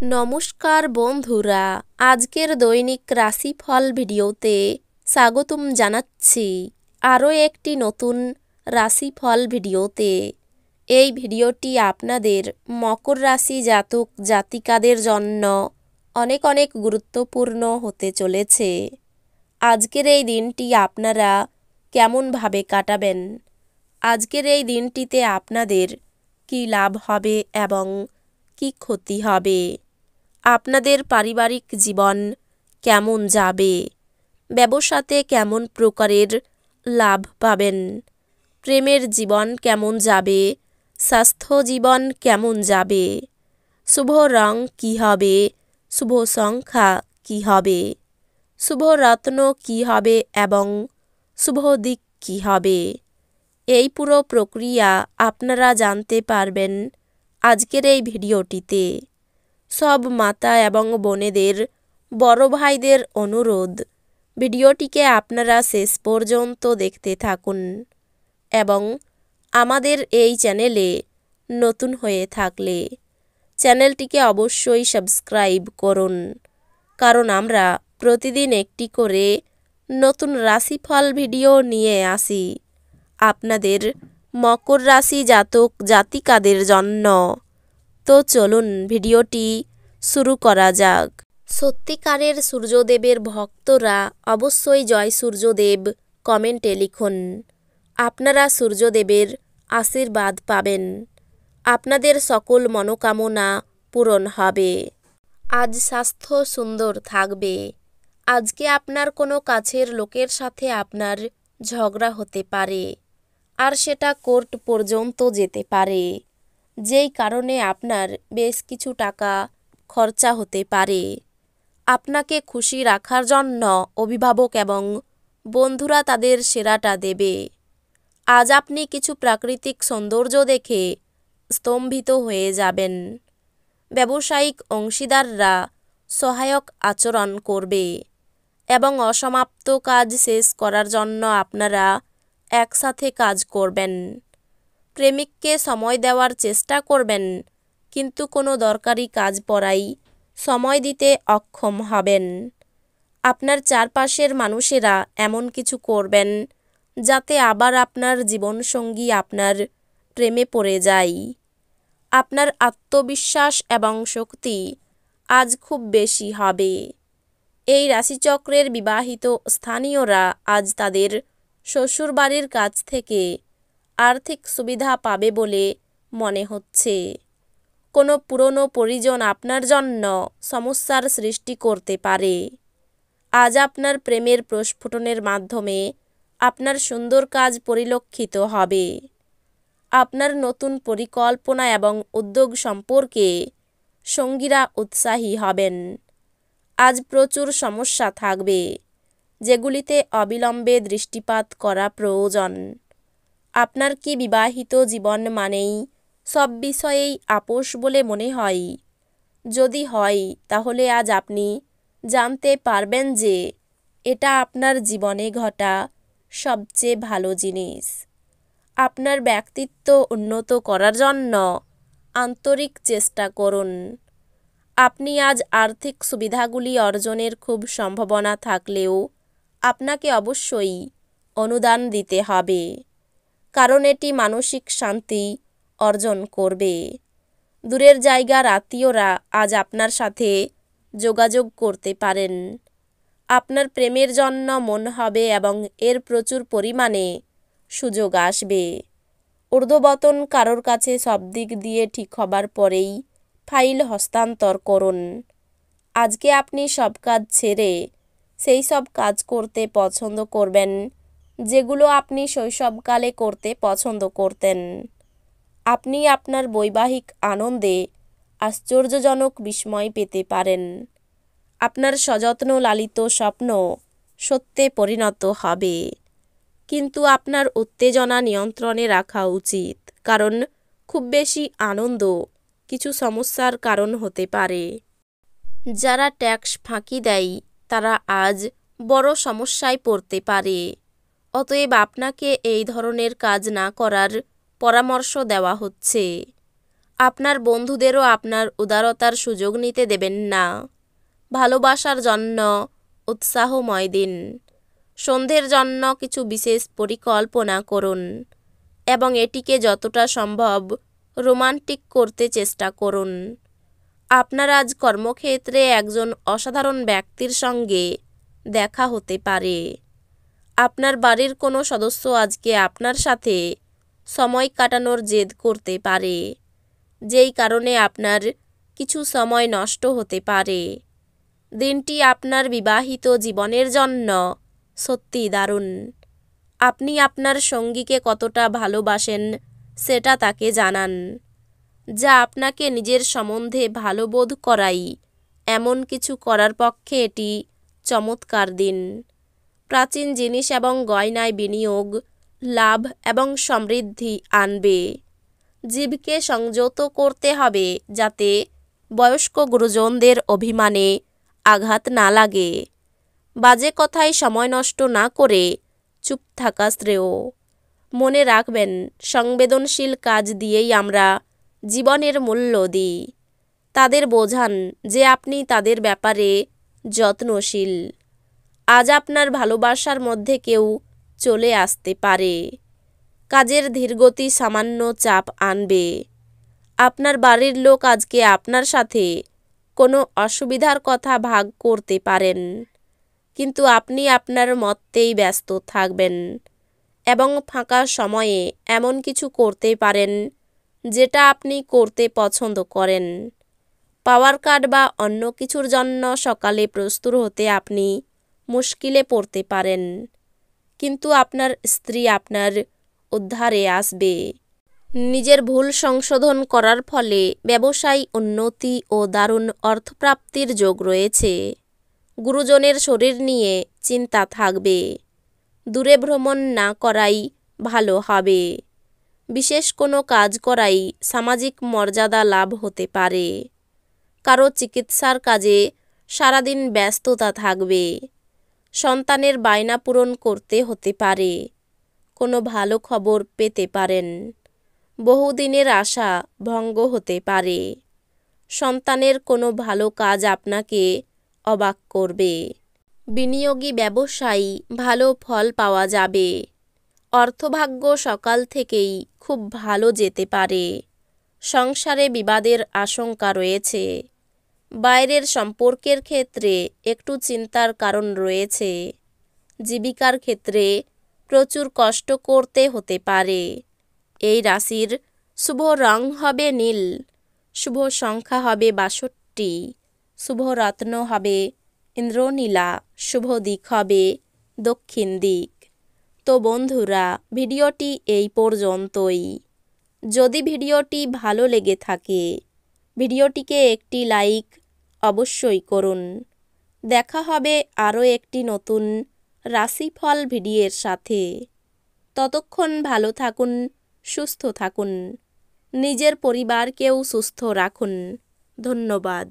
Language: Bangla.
নমস্কার বন্ধুরা, আজকের দৈনিক রাশিফল ভিডিওতে স্বাগতম জানাচ্ছি আরও একটি নতুন রাশিফল ভিডিওতে। এই ভিডিওটি আপনাদের মকর রাশি জাতক জাতিকাদের জন্য অনেক অনেক গুরুত্বপূর্ণ হতে চলেছে। আজকের এই দিনটি আপনারা কেমনভাবে কাটাবেন, আজকের এই দিনটিতে আপনাদের কী লাভ হবে এবং কী ক্ষতি হবে, আপনাদের পারিবারিক জীবন কেমন যাবে, ব্যবসাতে কেমন প্রকারের লাভ পাবেন, প্রেমের জীবন কেমন যাবে, স্বাস্থ্য জীবন কেমন যাবে, শুভ রং কী হবে, শুভ সংখ্যা কী হবে, শুভ রত্ন কী হবে এবং শুভ দিক কী হবে, এই পুরো প্রক্রিয়া আপনারা জানতে পারবেন আজকের এই ভিডিওটিতে। সব মাতা এবং বোনেদের, বড় ভাইদের অনুরোধ, ভিডিওটিকে আপনারা শেষ পর্যন্ত দেখতে থাকুন এবং আমাদের এই চ্যানেলে নতুন হয়ে থাকলে চ্যানেলটিকে অবশ্যই সাবস্ক্রাইব করুন, কারণ আমরা প্রতিদিন একটি করে নতুন রাশিফল ভিডিও নিয়ে আসি আপনাদের মকর রাশি জাতক জাতিকাদের জন্য। তো চলুন ভিডিওটি শুরু করা যাক। সত্যিকারের সূর্যদেবের ভক্তরা অবশ্যই জয় সূর্যদেব কমেন্টে লিখুন। আপনারা সূর্যদেবের আশীর্বাদ পাবেন, আপনাদের সকল মনোকামনা পূরণ হবে। আজ স্বাস্থ্য সুন্দর থাকবে। আজকে আপনার কোনো কাছের লোকের সাথে আপনার ঝগড়া হতে পারে, আর সেটা কোর্ট পর্যন্ত যেতে পারে, যেই কারণে আপনার বেশ কিছু টাকা খরচা হতে পারে। আপনাকে খুশি রাখার জন্য অভিভাবক এবং বন্ধুরা তাদের সেরাটা দেবে। আজ আপনি কিছু প্রাকৃতিক সৌন্দর্য দেখে স্তম্ভিত হয়ে যাবেন। ব্যবসায়িক অংশীদাররা সহায়ক আচরণ করবে এবং অসমাপ্ত কাজ শেষ করার জন্য আপনারা একসাথে কাজ করবেন। প্রেমিককে সময় দেওয়ার চেষ্টা করবেন, কিন্তু কোনো দরকারি কাজ পড়াই সময় দিতে অক্ষম হবেন। আপনার চারপাশের মানুষেরা এমন কিছু করবেন যাতে আবার আপনার জীবনসঙ্গী আপনার প্রেমে পড়ে যায়। আপনার আত্মবিশ্বাস এবং শক্তি আজ খুব বেশি হবে। এই রাশিচক্রের বিবাহিত স্থানীয়রা আজ তাদের শ্বশুরবাড়ির কাছ থেকে আর্থিক সুবিধা পাবে বলে মনে হচ্ছে। কোনো পুরনো পরিজন আপনার জন্য সমস্যার সৃষ্টি করতে পারে। আজ আপনার প্রেমের প্রস্ফুটনের মাধ্যমে আপনার সুন্দর কাজ পরিলক্ষিত হবে। আপনার নতুন পরিকল্পনা এবং উদ্যোগ সম্পর্কে সঙ্গীরা উৎসাহী হবেন। আজ প্রচুর সমস্যা থাকবে, যেগুলিতে অবিলম্বে দৃষ্টিপাত করা প্রয়োজন। আপনার কি বিবাহিত জীবন মানেই সব বিষয়েই আপোষ বলে মনে হয়? যদি হয়, তাহলে আজ আপনি জানতে পারবেন যে এটা আপনার জীবনে ঘটা সবচেয়ে ভালো জিনিস। আপনার ব্যক্তিত্ব উন্নত করার জন্য আন্তরিক চেষ্টা করুন। আপনি আজ আর্থিক সুবিধাগুলি অর্জনের খুব সম্ভাবনা থাকলেও আপনাকে অবশ্যই অনুদান দিতে হবে, কারণ এটি মানসিক শান্তি অর্জন করবে। দূরের জায়গার আত্মীয়রা আজ আপনার সাথে যোগাযোগ করতে পারেন। আপনার প্রেমের জন্য মন হবে এবং এর প্রচুর পরিমাণে সুযোগ আসবে। ঊর্ধ্বতন কারোর কাছে সব দিক দিয়ে ঠিক হবার পরেই ফাইল হস্তান্তর করুন। আজকে আপনি সব কাজ ছেড়ে সেই সব কাজ করতে পছন্দ করবেন যেগুলো আপনি শৈশবকালে করতে পছন্দ করতেন। আপনি আপনার বৈবাহিক আনন্দে আশ্চর্যজনক বিস্ময় পেতে পারেন। আপনার সযত্ন লালিত স্বপ্ন সত্যে পরিণত হবে, কিন্তু আপনার উত্তেজনা নিয়ন্ত্রণে রাখা উচিত, কারণ খুব বেশি আনন্দ কিছু সমস্যার কারণ হতে পারে। যারা ট্যাক্স ফাঁকি দেয় তারা আজ বড় সমস্যায় পড়তে পারে। অতএব আপনাকে এই ধরনের কাজ না করার পরামর্শ দেওয়া হচ্ছে। আপনার বন্ধুদেরও আপনার উদারতার সুযোগ নিতে দেবেন না। ভালোবাসার জন্য উৎসাহময় দিন। সন্ধ্যের জন্য কিছু বিশেষ পরিকল্পনা করুন এবং এটিকে যতটা সম্ভব রোমান্টিক করতে চেষ্টা করুন। আপনার আজ কর্মক্ষেত্রে একজন অসাধারণ ব্যক্তির সঙ্গে দেখা হতে পারে। আপনার বাড়ির কোনো সদস্য আজকে আপনার সাথে সময় কাটানোর জেদ করতে পারে, যেই কারণে আপনার কিছু সময় নষ্ট হতে পারে। দিনটি আপনার বিবাহিত জীবনের জন্য সত্যিই দারুণ। আপনি আপনার সঙ্গীকে কতটা ভালোবাসেন সেটা তাকে জানান, যা আপনাকে নিজের সম্বন্ধে ভালো বোধ করাই এমন কিছু করার পক্ষে এটি চমৎকার দিন। প্রাচীন জিনিস এবং গয়নায় বিনিয়োগ লাভ এবং সমৃদ্ধি আনবে। জীবকে সংযত করতে হবে যাতে বয়স্ক গুরুজনদের অভিমানে আঘাত না লাগে। বাজে কথায় সময় নষ্ট না করে চুপ থাকা শ্রেয়। মনে রাখবেন, সংবেদনশীল কাজ দিয়েই আমরা জীবনের মূল্য দিই। তাদের বোঝান যে আপনি তাদের ব্যাপারে যত্নশীল। আজ আপনার ভালোবাসার মধ্যে কেউ চলে আসতে পারে। কাজের ধীরগতি সামান্য চাপ আনবে। আপনার বাড়ির লোক আজকে আপনার সাথে কোনো অসুবিধার কথা ভাগ করতে পারেন, কিন্তু আপনি আপনার মতেই ব্যস্ত থাকবেন এবং ফাঁকা সময়ে এমন কিছু করতে পারেন যেটা আপনি করতে পছন্দ করেন। পাওয়ার কাট বা অন্য কিছুর জন্য সকালে প্রস্তুত হতে আপনি মুশকিলে পড়তে পারেন, কিন্তু আপনার স্ত্রী আপনার উদ্ধারে আসবে। নিজের ভুল সংশোধন করার ফলে ব্যবসায় উন্নতি ও দারুণ অর্থপ্রাপ্তির যোগ রয়েছে। গুরুজনের শরীর নিয়ে চিন্তা থাকবে। দূরে ভ্রমণ না করাই ভালো হবে। বিশেষ কোনো কাজ করাই সামাজিক মর্যাদা লাভ হতে পারে। কারো চিকিৎসার কাজে সারাদিন ব্যস্ততা থাকবে। সন্তানের বায়না পূরণ করতে হতে পারে। কোনো ভালো খবর পেতে পারেন। বহুদিনের আশা ভঙ্গ হতে পারে। সন্তানের কোনো ভালো কাজ আপনাকে অবাক করবে। বিনিয়োগী ব্যবসায়ী ভালো ফল পাওয়া যাবে। অর্থভাগ্য সকাল থেকেই খুব ভালো যেতে পারে। সংসারে বিবাদের আশঙ্কা রয়েছে। বাইরের সম্পর্কের ক্ষেত্রে একটু চিন্তার কারণ রয়েছে। জীবিকার ক্ষেত্রে প্রচুর কষ্ট করতে হতে পারে। এই রাশির শুভ রং হবে নীল, শুভ সংখ্যা হবে 62, শুভ রত্ন হবে ইন্দ্রনীলা, শুভ দিক হবে দক্ষিণ দিক। তো বন্ধুরা, ভিডিওটি এই পর্যন্তই। যদি ভিডিওটি ভালো লেগে থাকে ভিডিওটিকে একটি লাইক অবশ্যই করুন। দেখা হবে আরও একটি নতুন রাশিফল ভিডিওর সাথে। ততক্ষণ ভালো থাকুন, সুস্থ থাকুন, নিজের পরিবারকেও সুস্থ রাখুন। ধন্যবাদ।